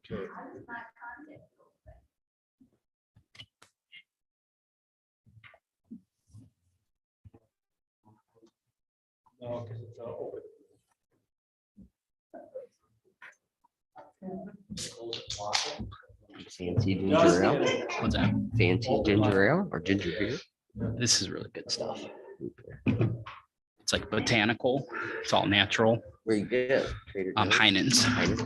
Okay. No, because it's open. Fancy ginger ale. What's that? Fancy ginger ale or ginger beer. This is really good stuff. It's like botanical. It's all natural. Where you get it? Trader Joe's? Heinen's. Heinen's.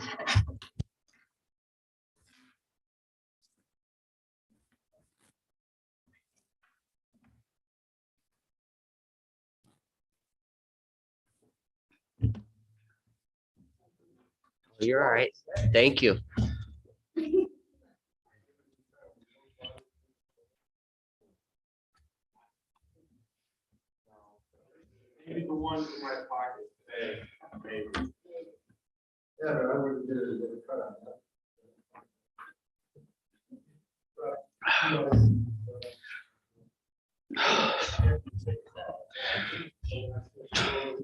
You're all right. Thank you. Maybe the ones in my pocket today, maybe. Yeah, but I wouldn't get it a cut on that.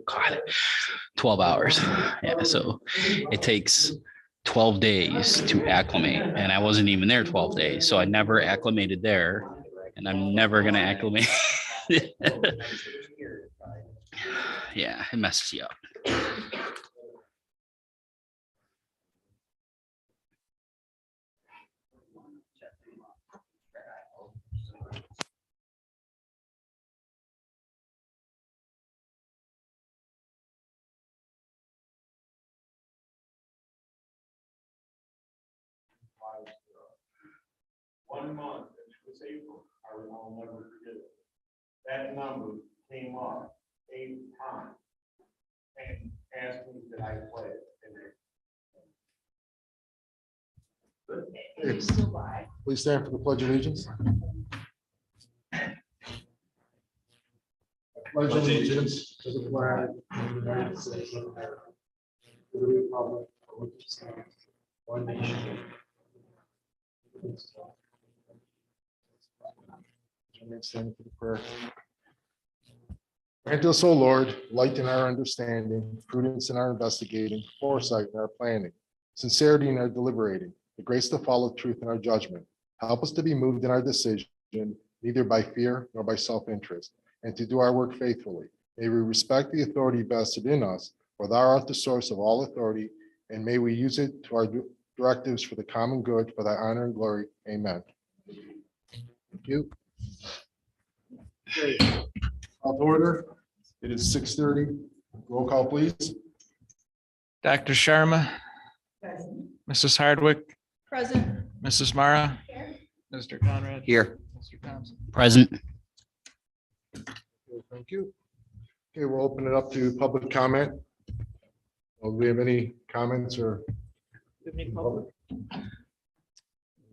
God, 12 hours. Yeah, so it takes 12 days to acclimate, and I wasn't even there 12 days, so I never acclimated there, and I'm never gonna acclimate. Yeah, it messes you up. One month, it was April, I'll never forget it. That number came up 8 times and asked me did I play it. Please stand for the Pledge of Allegiance. Pledge allegiance to the flag of the United States of America, to the republic for which it stands, one nation. Stand for the prayer. Grant us, O Lord, light in our understanding, prudence in our investigating, foresight in our planning, sincerity in our deliberating, the grace to follow truth in our judgment. Help us to be moved in our decision, neither by fear nor by self-interest, and to do our work faithfully. May we respect the authority vested in us, for thou art the source of all authority, and may we use it to our directives for the common good, for thy honor and glory. Amen. Thank you. Okay. Call to order. It is 6:30. Roll call, please. Dr. Sharma, Mrs. Hardwick, Present. Mrs. Mara, Mr. Conrad. Here. Mr. Thompson. Present. Okay, thank you. Okay, we'll open it up to public comment. Do we have any comments or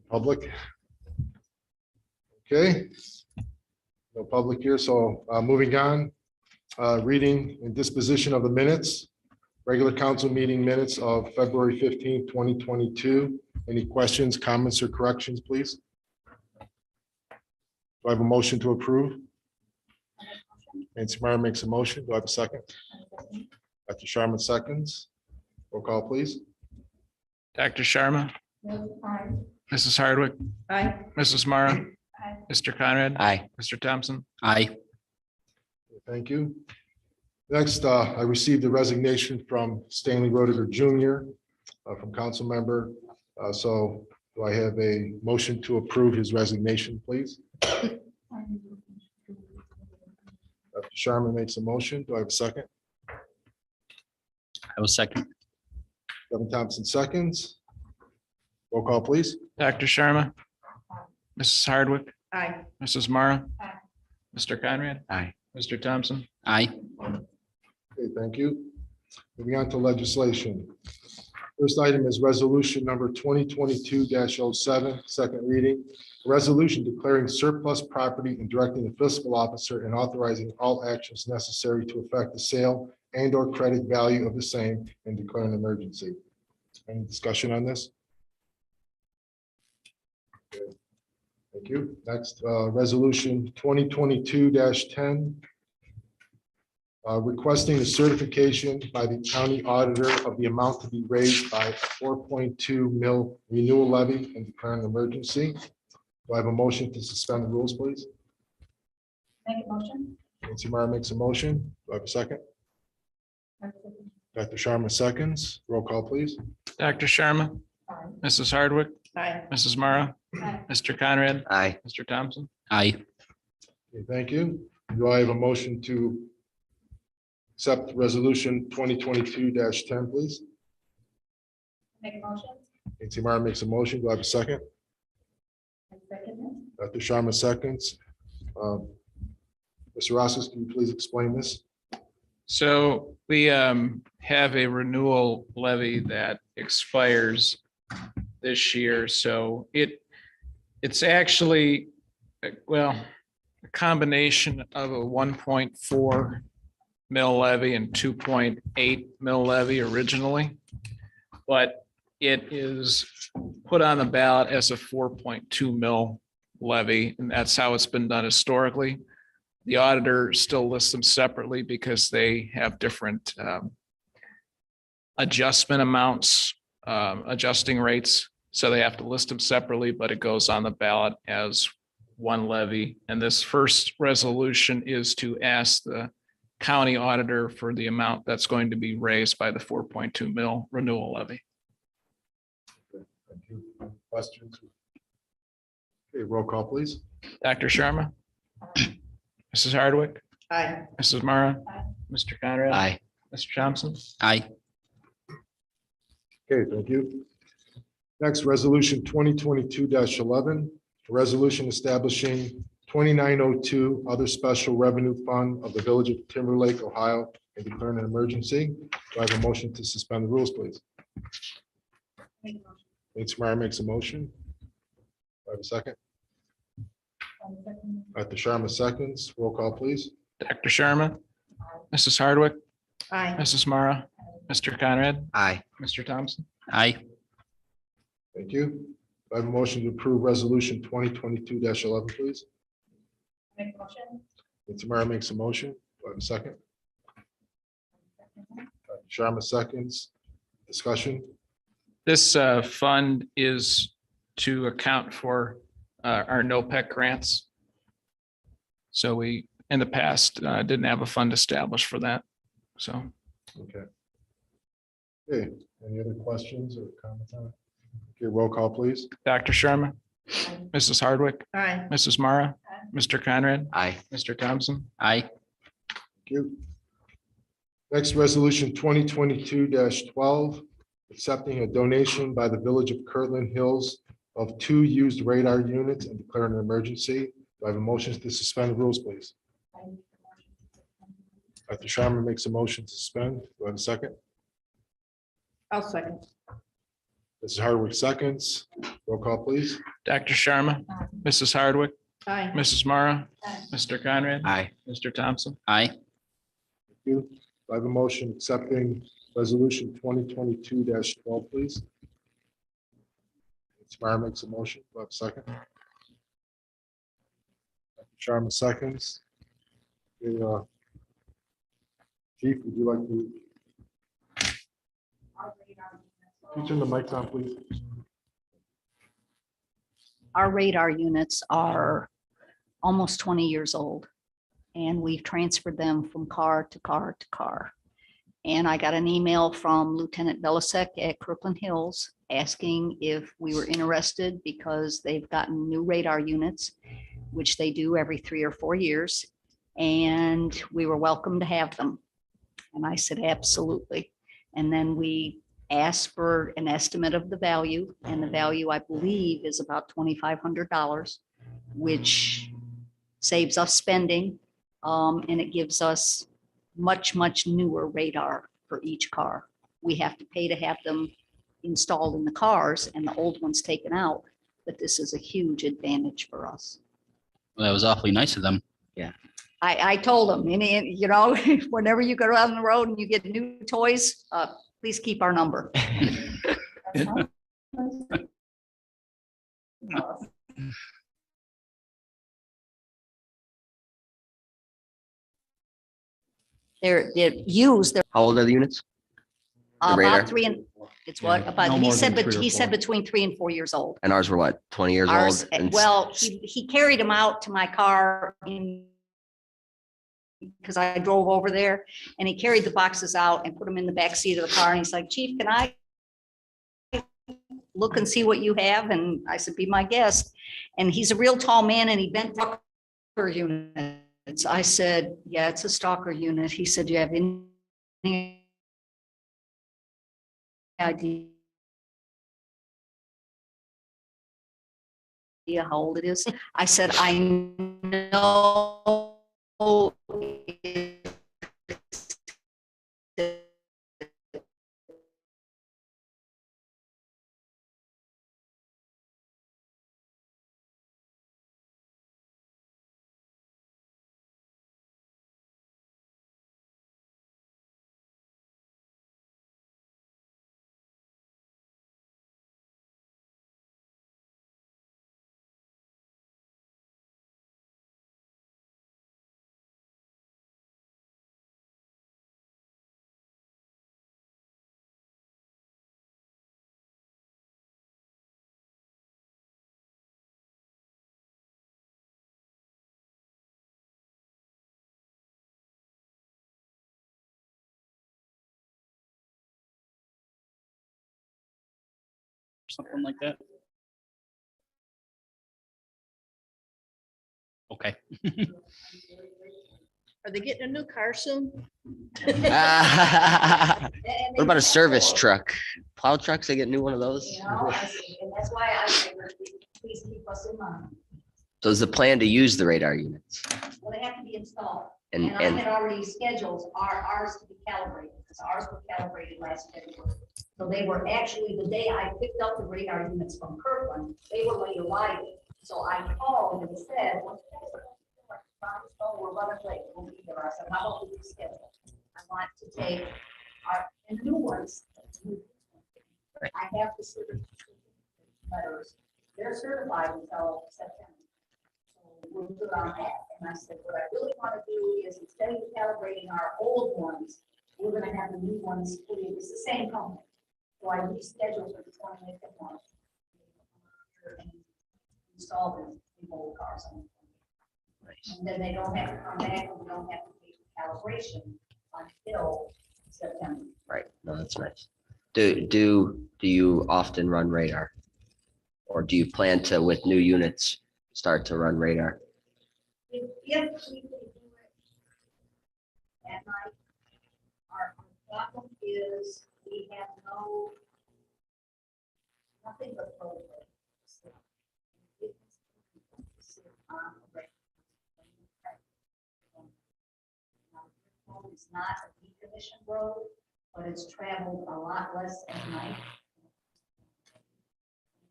public? Okay. No public here, so moving on. Reading and disposition of the minutes. Regular council meeting minutes of February 15th, 2022. Any questions, comments, or corrections, please? Do I have a motion to approve? Nancy Meyer makes a motion. Do I have a second? Dr. Sharma seconds. Roll call, please. Dr. Sharma, Aye. Mrs. Hardwick, Aye. Mrs. Mara, Aye. Mr. Conrad. Aye. Mr. Thompson. Aye. Thank you. Next, I received a resignation from Stanley Rodiger Jr. From council member. So do I have a motion to approve his resignation, please? Dr. Sharma makes a motion. Do I have a second? I was second. Kevin Thompson seconds. Roll call, please. Dr. Sharma, Mrs. Hardwick, Aye. Mrs. Mara, Aye. Mr. Conrad. Aye. Mr. Thompson. Aye. Okay, thank you. Moving on to legislation. First item is resolution number 2022-07, second reading. A resolution declaring surplus property and directing the fiscal officer and authorizing all actions necessary to effect the sale and or credit value of the same and declare an emergency. Any discussion on this? Okay, thank you. Next, resolution 2022-10. requesting a certification by the county auditor of the amount to be raised by 4.2 mil renewal levy and declaring an emergency. Do I have a motion to suspend the rules, please? Make a motion. Nancy Meyer makes a motion. Do I have a second? Dr. Sharma seconds. Roll call, please. Dr. Sharma, Aye. Mrs. Hardwick, Aye. Mrs. Mara, Aye. Mr. Conrad, Aye. Mr. Thompson. Aye. Okay, thank you. Do I have a motion to accept resolution 2022-10, please? Make a motion. Nancy Meyer makes a motion. Do I have a second? I second Dr. Sharma seconds. Mr. Rosas, can you please explain this? So we have a renewal levy that expires this year. So it's actually, well, a combination of a 1.4 mil levy and 2.8 mil levy originally. But it is put on the ballot as a 4.2 mil levy, and that's how it's been done historically. The auditor still lists them separately because they have different adjustment amounts, adjusting rates. So they have to list them separately, but it goes on the ballot as one levy. And this first resolution is to ask the county auditor for the amount that's going to be raised by the 4.2 mil renewal levy. Thank you. Questions? Okay, roll call, please. Dr. Sharma, Mrs. Hardwick, Aye. Mrs. Mara, Aye. Mr. Conrad. Aye. Mr. Thompson. Aye. Okay, thank you. Next, resolution 2022-11, a resolution establishing 2902 other special revenue fund of the Village of Timberlake, Ohio, and declaring an emergency. Do I have a motion to suspend the rules, please? Make a motion. Nancy Meyer makes a motion. Do I have a second? I second. Dr. Sharma seconds. Roll call, please. Dr. Sharma, Mrs. Hardwick, Aye. Mrs. Mara, Mr. Conrad, Aye. Mr. Thompson. Aye. Thank you. I have a motion to approve resolution 2022-11, please. Make a motion. Nancy Meyer makes a motion. Do I have a second? Dr. Sharma seconds. Discussion. This fund is to account for our NOPEC grants. So we, in the past, didn't have a fund established for that. So Okay. Okay, any other questions or comments on it? Okay, roll call, please. Dr. Sharma, Aye. Mrs. Hardwick, Aye. Mrs. Mara, Aye. Mr. Conrad, Aye. Mr. Thompson. Aye. Thank you. Next, resolution 2022-12, accepting a donation by the Village of Kirtland Hills of 2 used radar units and declaring an emergency. Do I have a motion to suspend the rules, please? Dr. Sharma makes a motion to suspend. Do I have a second? I'll second. Mrs. Hardwick seconds. Roll call, please. Dr. Sharma, Aye. Mrs. Hardwick, Aye. Mrs. Mara, Aye. Mr. Conrad, Aye. Mr. Thompson. Aye. Thank you. Do I have a motion accepting resolution 2022-12, please? Ms. Meyer makes a motion. Do I have a second? Dr. Sharma seconds. Okay, Chief, would you like to? Can you turn the mics on, please? Our radar units are almost 20 years old, and we've transferred them from car to car to car. And I got an email from Lieutenant Belisek at Kirkland Hills asking if we were interested because they've gotten new radar units, which they do every 3 or 4 years, and we were welcome to have them. And I said, absolutely. And then we asked for an estimate of the value, and the value, I believe, is about $2,500, which saves us spending, and it gives us much, much newer radar for each car. We have to pay to have them installed in the cars and the old ones taken out, but this is a huge advantage for us. Well, that was awfully nice of them. I told them, you know, whenever you go down the road and you get new toys, please keep our number. they're used, they're How old are the units? The radar? about it's what, Yeah, about, no he more said, than but 3 or he said 4. between 3 and 4 years old. And ours were what, 20 years Ours, old? And well, he carried them out to my car in, because I drove over there, and he carried the boxes out and put them in the back seat of the car, and he's like, Chief, can I look and see what you have? And I said, be my guest. And he's a real tall man, and he bent stalker units. I said, yeah, it's a stalker unit. He said, do you have any idea how old it is? I said, I know Something like that. Okay. Are they getting a new car soon? what about a service truck? Plow trucks, they get a new one of those? You know, and that's why I say, please keep us in mind. So is the plan to use the radar units? Well, they have to be installed. And, And I and had already scheduled ours to be calibrated, because ours were calibrated last February. So they were actually, the day I picked up the radar units from Kirkland, they were late arriving. So I called and said, oh, we're running late, we'll be there. I said, how about we reschedule? I want to take our, and the new ones. I have the certification letters, they're certified until September. So we'll do it on that. And I said, what I really want to do is, instead of calibrating our old ones, we're gonna have the new ones, it's the same company. So I rescheduled for the 20th of March. And install them in old cars. And then they don't have to come back, and we don't have to pay for calibration until September. right, no, that's nice. Do you often run radar? Or do you plan to, with new units, start to run radar? If we can do it at night, our problem is we have nothing but road. It's not a decommissioned road, but it's traveled a lot less at night.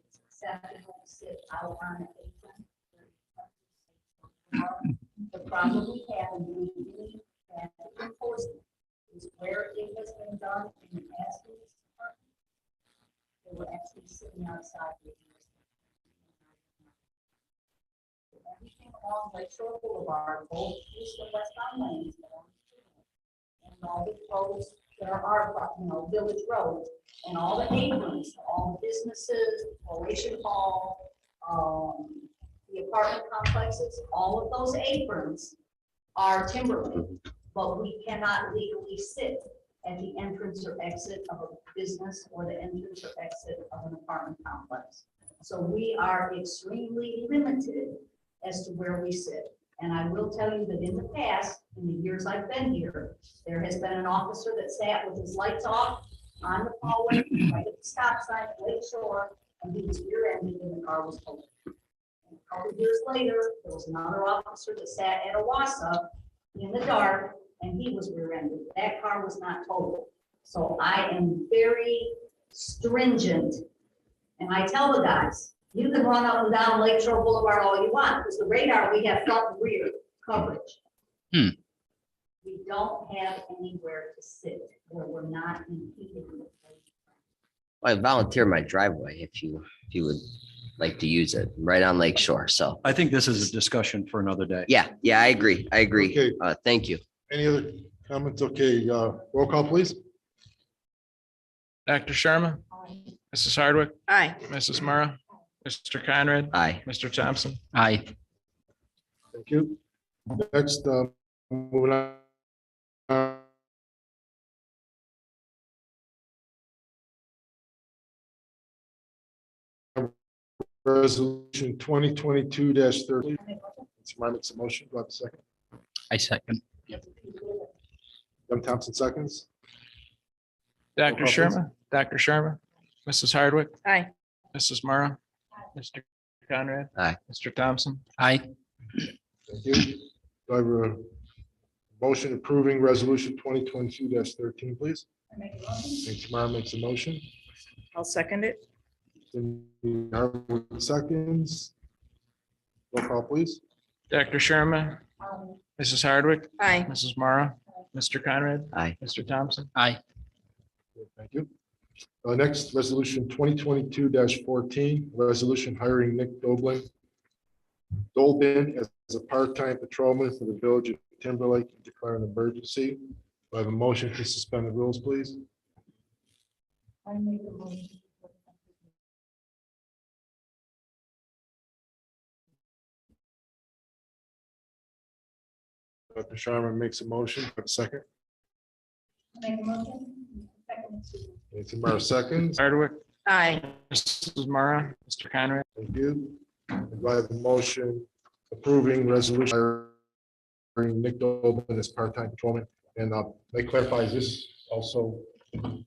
It's acceptable to sit out on the apron. The problem we have, and we really have to enforce it, is where it has been done in the past. They were actually sitting outside. Everything along Lakeshore Boulevard, both east and west on lanes, and all the roads, there are, village roads, and all the aprons, all the businesses, Oration Hall, the apartment complexes, all of those aprons are Timberlake, but we cannot legally sit at the entrance or exit of a business or the entrance or exit of an apartment complex. So we are extremely limited as to where we sit. And I will tell you that in the past, in the years I've been here, there has been an officer that sat with his lights off on the hallway, right at the stop sign at Lake Shore, and he was rear-ended and the car was towed. And a couple of years later, there was another officer that sat at Owasso in the dark, and he was rear-ended. That car was not totaled. So I am very stringent. And I tell the guys, you can run up and down Lakeshore Boulevard all you want, because the radar, we have front and rear coverage. We don't have anywhere to sit where we're not impeded. I volunteer my driveway if you would like to use it, right on Lake Shore. So, I think this is a discussion for another day. yeah, I agree. Okay. Thank you. Any other Comments? Okay, roll call, please. Dr. Sharma, Mrs. Hardwick, Aye. Mrs. Mara, Mr. Conrad, Aye. Mr. Thompson. Aye. Thank you. Next, moving on. Resolution 2022-13. Mr. Meyer makes a motion. Do I have a second? I second. Young Thompson seconds. Dr. Roll call, please. Dr. Sharma, Mrs. Hardwick, Aye. Mrs. Mara, Mr. Conrad. Aye. Mr. Thompson. Aye. Thank you. Do I have a motion approving resolution 2022-13, please? Thanks. Tamara makes a motion. I'll second it. Cindy Harwood seconds. Roll call, please. Dr. Sharma, Mrs. Hardwick, Aye. Mrs. Mara, Mr. Conrad, Aye. Mr. Thompson. Aye. Thank you. Next, resolution 2022-14, resolution hiring Nick Dolbin as a part-time patrolman for the village of Timberlake and declare an emergency. Do I have a motion to suspend the rules, please? Dr. Sharma makes a motion. Do I have a second? Nancy Mara seconds. Hardwick, Aye. Mrs. Mara, Mr. Conrad. Thank you. Do I have a motion approving resolution hiring Nick Dolbin as part-time patrolman? And may clarify, is this also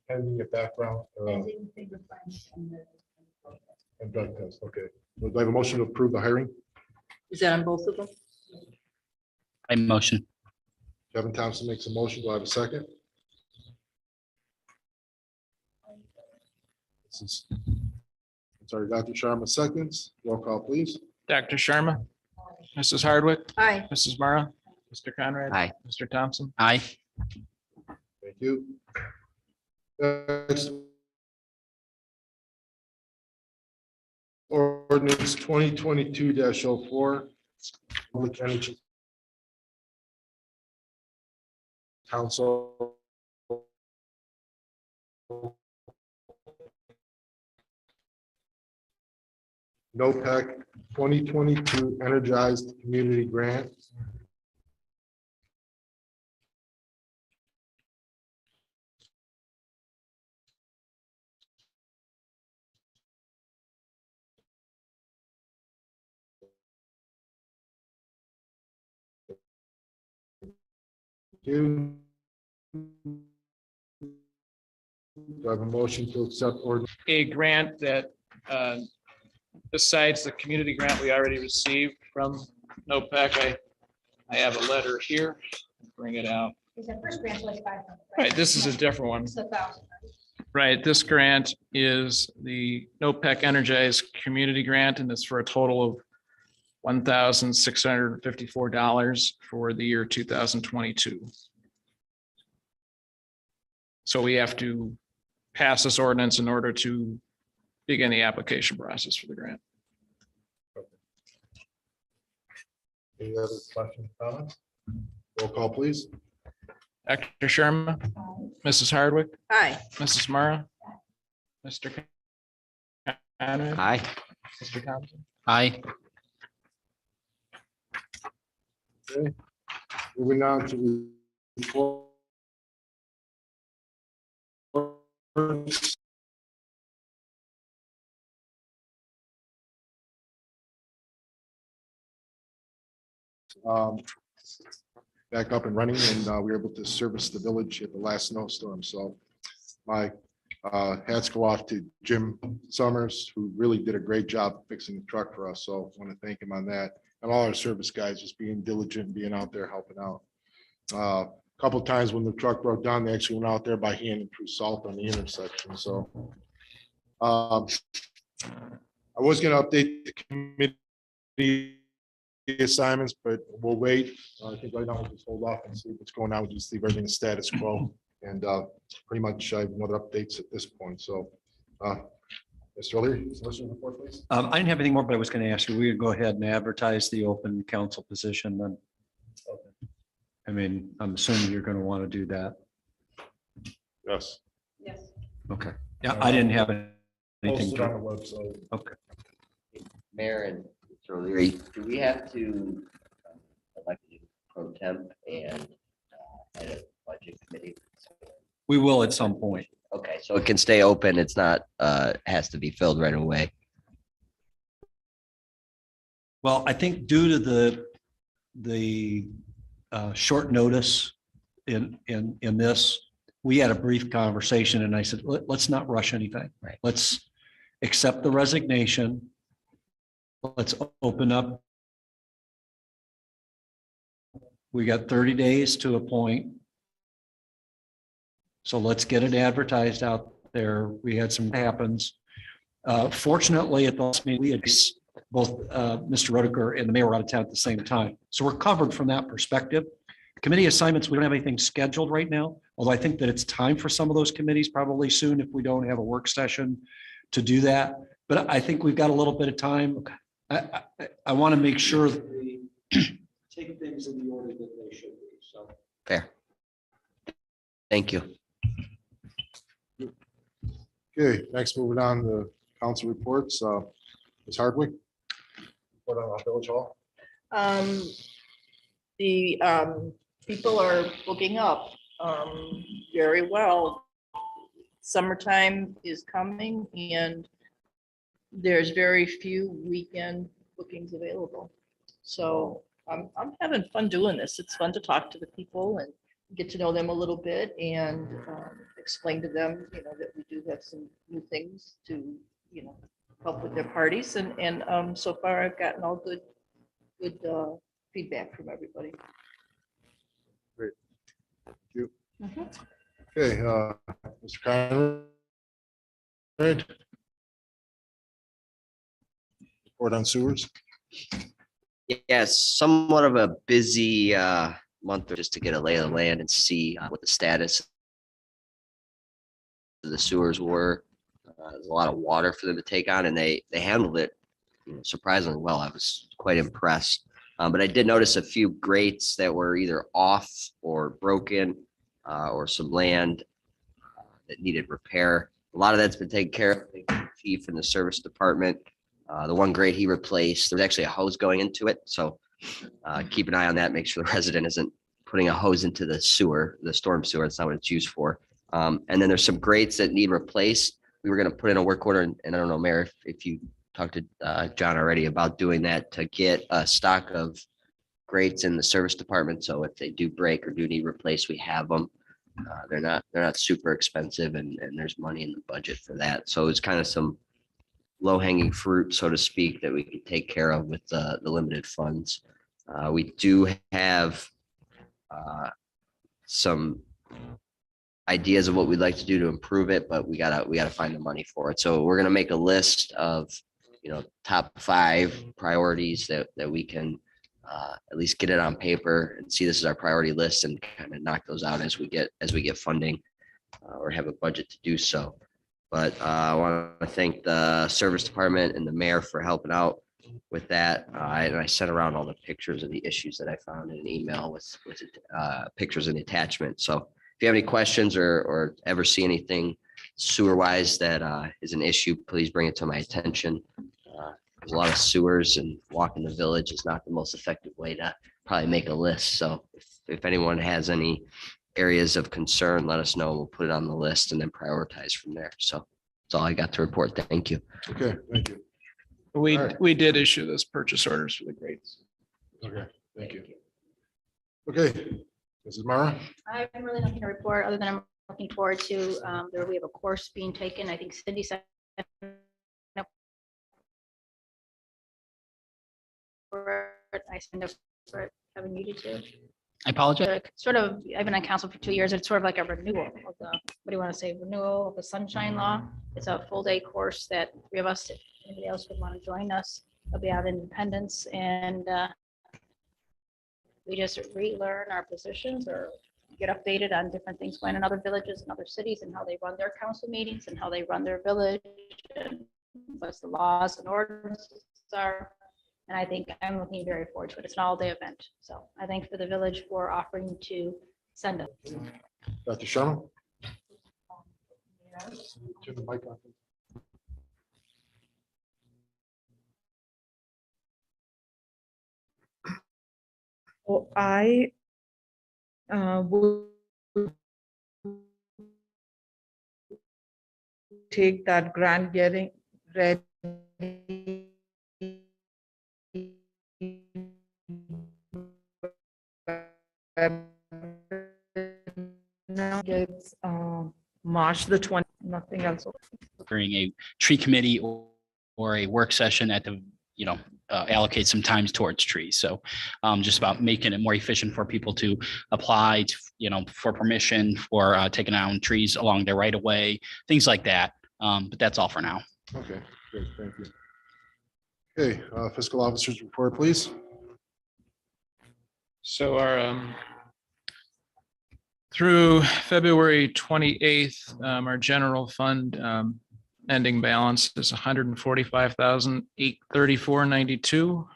pending a background and drug test? Okay. Do I have a motion to approve the hiring? Is that on both of them? I motion. Kevin Thompson makes a motion. Do I have a second? This is, I'm sorry, Dr. Sharma seconds. Roll call, please. Dr. Sharma, Mrs. Hardwick, Aye. Mrs. Mara, Mr. Conrad. Aye. Mr. Thompson. Aye. Thank you. Next, ordinance 2022-04, public energy council. NOPEC 2022 energized community grant. Do I have a motion to accept ordinance? A grant that, besides the community grant we already received from NOPEC, I have a letter here. Bring it out. The first grant was 500. Right, this is a different one. It's 1,000. Right, this grant is the NOPEC Energized Community Grant, and it's for a total of $1,654 for the year 2022. So we have to pass this ordinance in order to begin the application process for the grant. Any other questions, comments? Roll call, please. Dr. Sharma, Mrs. Hardwick, Aye. Mrs. Mara, Mr. Conrad, Aye. Mr. Thompson. Aye. Okay. Moving on to report. Back up and running, and we were able to service the village at the last snowstorm. So my hats go off to Jim Summers, who really did a great job fixing the truck for us. So I want to thank him on that. And all our service guys just being diligent, being out there helping out. A couple of times when the truck broke down, they actually went out there by hand and threw salt on the intersection. So I was going to update the committee assignments, but we'll wait. I think right now we'll just hold off and see what's going on. We'll just leave everything status quo. And pretty much I have no other updates at this point. So Mr. O'Leary, solicitor report, please. I didn't have anything more, but I was going to ask you, we would go ahead and advertise the open council position then. I mean, I'm assuming you're going to want to do that. Yes. Yes. Okay. Yeah, I didn't have anything. Posted on the website. Okay. Mayor and Mr. O'Leary, do we have to elect a pro temp and head of budget committee? We will at some point. Okay, so it can stay open. It's not, has to be filled right away. Well, I think due to the short notice in this, we had a brief conversation and I said, let's not rush anything. Right. Let's accept the resignation. Let's open up. We got 30 days to appoint. So let's get it advertised out there. We had some happens. Fortunately, at the last meeting, we had both Mr. Roediger and the mayor were out of town at the same time. So we're covered from that perspective. Committee assignments, we don't have anything scheduled right now, although I think that it's time for some of those committees probably soon if we don't have a work session to do that. But I think we've got a little bit of time. I want to make sure that we take things in the order that they should be. So. Fair. Thank you. Okay, next moving on to council reports. Ms. Hardwick. Report on Village Hall. The people are booking up very well. Summertime is coming and there's very few weekend bookings available. So I'm having fun doing this. It's fun to talk to the people and get to know them a little bit and explain to them, you know, that we do have some new things to, you know, help with their parties. And so far I've gotten all good feedback from everybody. Great. Thank you. Mhm. Okay, Mr. Conrad. Report on sewers. Yes, somewhat of a busy month just to get a lay of the land and see what the status of the sewers were. There's a lot of water for them to take on, and they handled it, you know, surprisingly well. I was quite impressed. But I did notice a few grates that were either off or broken, or some land that needed repair. A lot of that's been taken care of. I think the Chief in the service department. The one grate he replaced, there was actually a hose going into it. So keep an eye on that. Make sure the resident isn't putting a hose into the sewer, the storm sewer. That's not what it's used for. And then there's some grates that need replaced. We were going to put in a work order, and I don't know, Mayor, if you talked to John already about doing that to get a stock of grates in the service department. So if they do break or do need replaced, we have them. They're not super expensive, and there's money in the budget for that. So it's kind of some low hanging fruit, so to speak, that we can take care of with the limited funds. We do have some ideas of what we'd like to do to improve it, but we gotta find the money for it. So we're gonna make a list of, you know, top 5 priorities that we can at least get it on paper and see this is our priority list and kind of knock those out as we get funding or have a budget to do so. But I want to thank the service department and the mayor for helping out with that. And I sent around all the pictures of the issues that I found in an email with pictures and attachment. So if you have any questions or ever see anything sewer wise that is an issue, please bring it to my attention. There's a lot of sewers, and walking the village is not the most effective way to probably make a list. So if anyone has any areas of concern, let us know. We'll put it on the list and then prioritize from there. So that's all I got to report. Thank you. Okay, thank you. We, All right. we did issue those purchase orders for the grates. Okay, thank you. Okay, Mrs. Mara. I have really nothing to report, other than I'm looking forward to, we have a course being taken. I think Cindy said. I signed up for it, haven't needed to. I apologize. Sort of, I've been on council for 2 years. It's sort of like a renewal of the, what do you want to say, renewal of the sunshine law. It's a full day course that 3 of us, if anybody else would want to join us, it'll be out in Independence, and we just relearn our positions or get updated on different things going in other villages and other cities and how they run their council meetings and how they run their village and what the laws and ordinances are. And I think I'm looking very forward to it. It's an all-day event. So I thank for the village for offering to send us. Dr. Sherman? Turn the mic on. So I would take that grant getting ready. Now it's March the 20th, nothing else. During a tree committee or a work session at the, allocate some times towards trees. So just about making it more efficient for people to apply to, for permission for taking down trees along their right of way, things like that. But that's all for now. Okay, great, thank you. Okay, fiscal officers report, please. So our through February 28th, our general fund ending balance is 145,834.92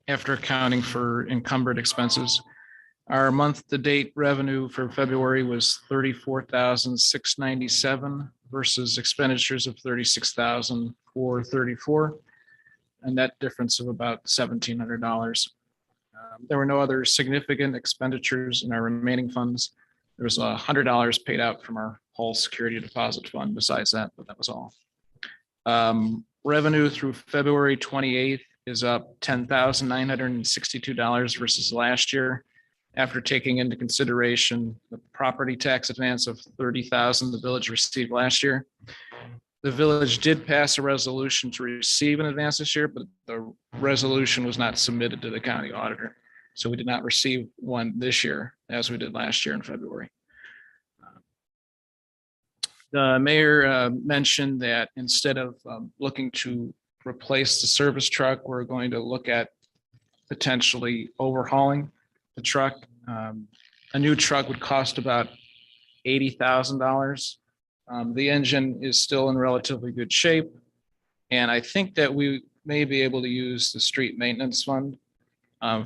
after accounting for encumbered expenses. Our month-to-date revenue for February was 34,697 versus expenditures of 36,434, and that difference of about $1,700. There were no other significant expenditures in our remaining funds. There was $100 paid out from our whole security deposit fund besides that, but that was all. Revenue through February 28th is up $10,962 versus last year, after taking into consideration the property tax advance of $30,000 the village received last year. The village did pass a resolution to receive an advance this year, but the resolution was not submitted to the county auditor. So we did not receive one this year as we did last year in February. The mayor mentioned that instead of looking to replace the service truck, we're going to look at potentially overhauling the truck. A new truck would cost about $80,000. The engine is still in relatively good shape. And I think that we may be able to use the street maintenance fund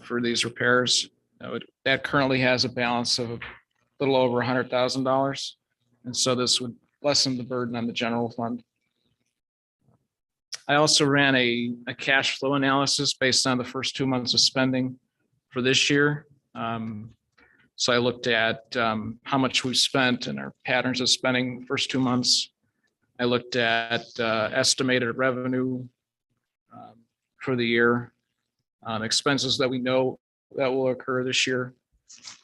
for these repairs. That currently has a balance of a little over $100,000. And so this would lessen the burden on the general fund. I also ran a cash flow analysis based on the first 2 months of spending for this year. So I looked at how much we've spent and our patterns of spending first 2 months. I looked at estimated revenue for the year, expenses that we know that will occur this year.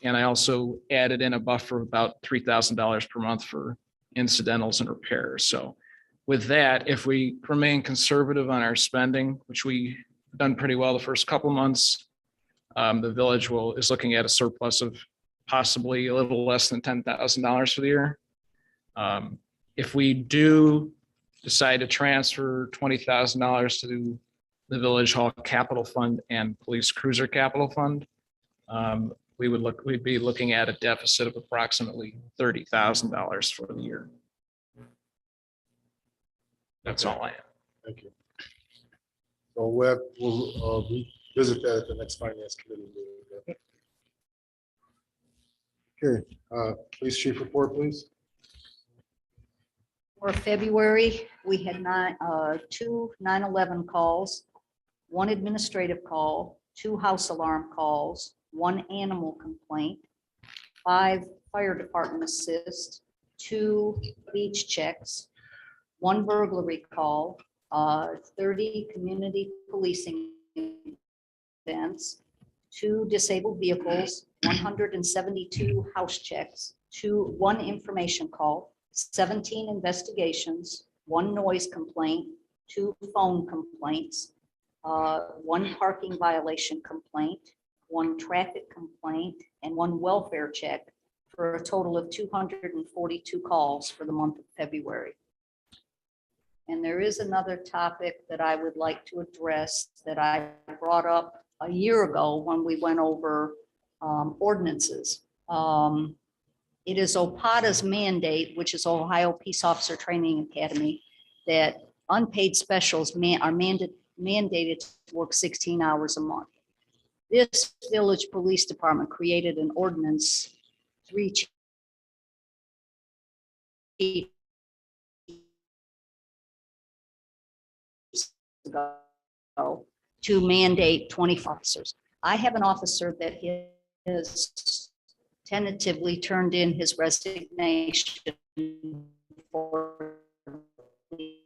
And I also added in a buffer of about $3,000 per month for incidentals and repairs. So with that, if we remain conservative on our spending, which we've done pretty well the first couple of months, the village is looking at a surplus of possibly a little less than $10,000 for the year. If we do decide to transfer $20,000 to the village hall capital fund and police cruiser capital fund, we'd be looking at a deficit of approximately $30,000 for the year. That's all I have. Thank you. So we'll revisit that at the next finance committee meeting. Okay, police chief report, please. For February, we had two 911 calls, one administrative call, 2 house alarm calls, 1 animal complaint, 5 fire department assist, 2 beach checks, 1 burglary call, 30 community policing events, 2 disabled vehicles, 172 house checks, 1 information call, 17 investigations, 1 noise complaint, 2 phone complaints, 1 parking violation complaint, 1 traffic complaint, and 1 welfare check, for a total of 242 calls for the month of February. And there is another topic that I would like to address that I brought up a year ago when we went over ordinances. It is OPADA's mandate, which is Ohio Peace Officer Training Academy, that unpaid specials are mandated to work 16 hours a month. This village police department created an ordinance, three chiefs ago, to mandate 20 officers. I have an officer that has tentatively turned in his resignation for the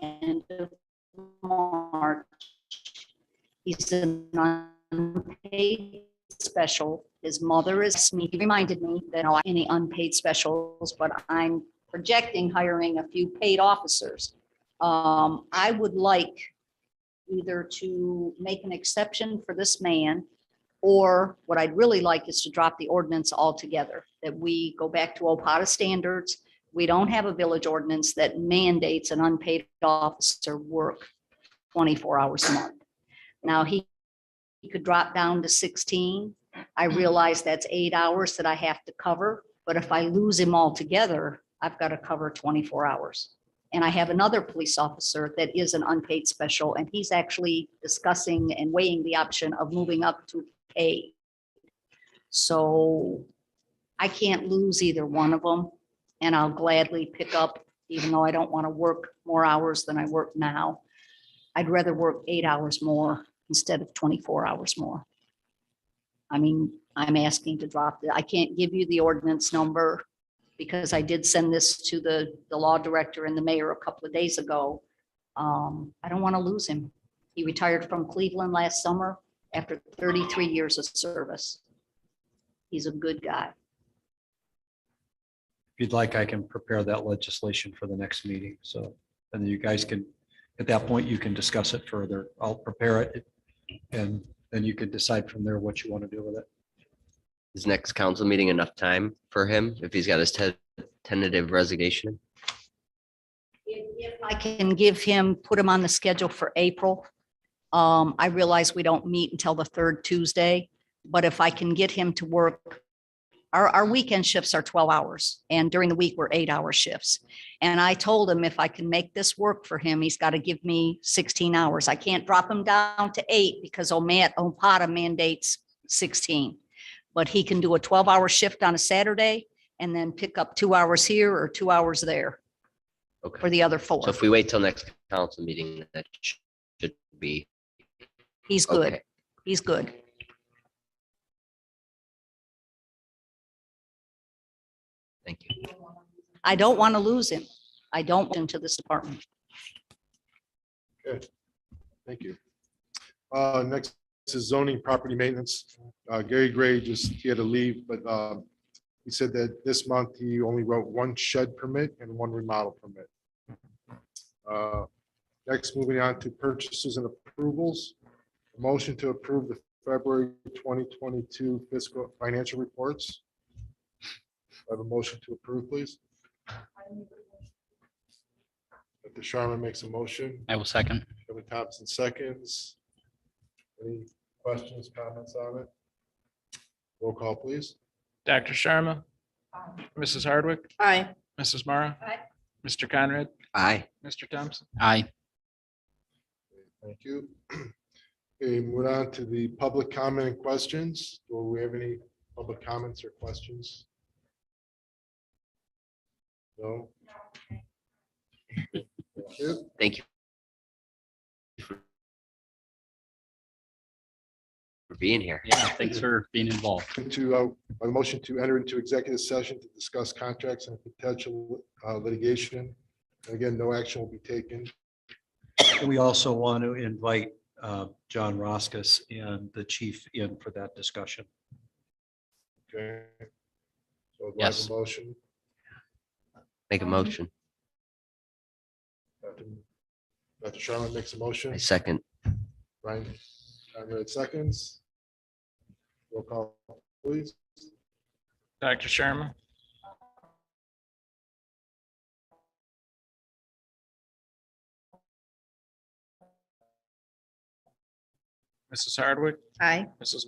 end of March. He's an unpaid special. His mother is me. He reminded me that I don't have any unpaid specials, but I'm projecting hiring a few paid officers. I would like either to make an exception for this man, or what I'd really like is to drop the ordinance altogether, that we go back to OPATA standards. We don't have a village ordinance that mandates an unpaid officer work 24 hours a month. Now, he could drop down to 16. I realize that's 8 hours that I have to cover, but if I lose him altogether, I've got to cover 24 hours. And I have another police officer that is an unpaid special, and he's actually discussing and weighing the option of moving up to paid. So I can't lose either one of them, and I'll gladly pick up, even though I don't want to work more hours than I work now. I'd rather work 8 hours more instead of 24 hours more. I mean, I'm asking to drop it. I can't give you the ordinance number because I did send this to the law director and the mayor a couple of days ago. I don't want to lose him. He retired from Cleveland last summer after 33 years of service. He's a good guy. If you'd like, I can prepare that legislation for the next meeting. So, and then you guys can, at that point, you can discuss it further. I'll prepare it. And then you can decide from there what you want to do with it. Is next council meeting enough time for him if he's got his tentative resignation? If I can give him, put him on the schedule for April. I realize we don't meet until the third Tuesday, but if I can get him to work, our weekend shifts are 12 hours and during the week we're 8-hour shifts. And I told him if I can make this work for him, he's got to give me 16 hours. I can't drop him down to 8 because OPATA mandates 16. But he can do a 12-hour shift on a Saturday and then pick up 2 hours here or 2 hours there Okay. for the other 4. So if we wait till next council meeting, that should be. He's good. Okay. He's good. Thank you. I don't want to lose him. I don't want him to this department. Thank you. Next is zoning property maintenance. Gary Gray he had to leave, but he said that this month he only wrote 1 shed permit and 1 remodel permit. Next, moving on to purchases and approvals. A motion to approve the February 2022 fiscal financial reports. I have a motion to approve, please. Dr. Sharma makes a motion. I will second. Kevin Thompson seconds. Any questions, comments on it? Roll call, please. Dr. Sharma, Mrs. Hardwick, Aye. Mrs. Mara, Aye. Mr. Conrad, Aye. Mr. Thompson. Aye. Thank you. Okay, moving on to the public comment and questions. Do we have any public comments or questions? No? Thank you. Thank you for being here. Yeah, thanks for being involved. A motion to enter into executive session to discuss contracts and potential litigation. Again, no action will be taken. And we also want to invite John Roskis and the chief in for that discussion. Okay. So do I have Yes. a motion? Make a motion. Dr. Sharma makes a motion. I second. Brian Conrad seconds. Roll call, please. Dr. Sharma, Mrs. Hardwick, Aye. Mrs.